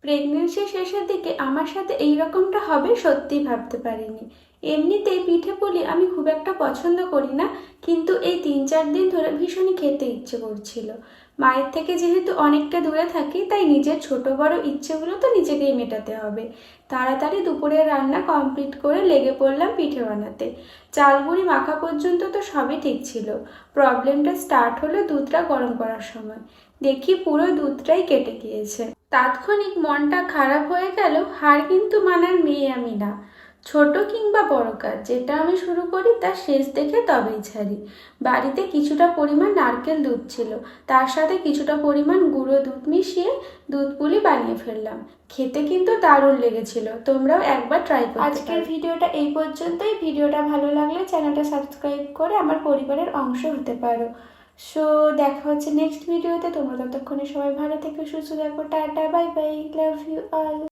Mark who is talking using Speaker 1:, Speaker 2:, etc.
Speaker 1: প্রেগনেন্সির শেষের দিকে আমার সাথে এই রকমটা হবে সত্যিই ভাবতে পারিনি। এমনিতেই পিঠে পুলি আমি খুব একটা পছন্দ করি না, কিন্তু এই 3-4 দিন ধরে ভীষণই খেতে ইচ্ছে করছিল। মায়ের থেকে যেহেতু অনেকটা দূরে থাকি, তাই নিজের ছোট বড় ইচ্ছেগুলো তো নিজেকেই মেটাতে হবে। তাড়াতাড়ি দুপুরের রান্না কমপ্লিট করে লেগে পড়লাম পিঠে বানাতে। চাল গুঁড়ি মাখা পর্যন্ত তো সবই ঠিক ছিল। প্রবলেমটা স্টার্ট হলো দুধটা গরম করার সময়। দেখি পুরো দুধটাই কেটে গিয়েছে। তাৎক্ষণিক মনটা খারাপ হয়ে গেল। হার কিন্তু মানার মেয়ে আমি না। ছোট কিংবা বড় কাজ যেটা আমি শুরু করি তার শেষ দেখে তবেই ছাড়ি। বাড়িতে কিছুটা পরিমাণ নারকেল দুধ ছিল, তার সাথে কিছুটা পরিমাণ গুঁড়ো দুধ মিশিয়ে দুধ পুলি বানিয়ে ফেললাম। খেতে কিন্তু দারুণ লেগেছিল, তোমরাও একবার ট্রাই করতে পারো। আজকের ভিডিওটা এই পর্যন্তই। ভিডিওটা ভালো লাগলে চ্যানেলটা সাবস্ক্রাইব করে আমার পরিবারের অংশ হতে পারো। সো দেখা হচ্ছে নেক্সট ভিডিওতে। তোমরা ততক্ষণে সবাই ভালো থেকো, সুস্থ থাকো। Ta-ta, bye bye, love you all.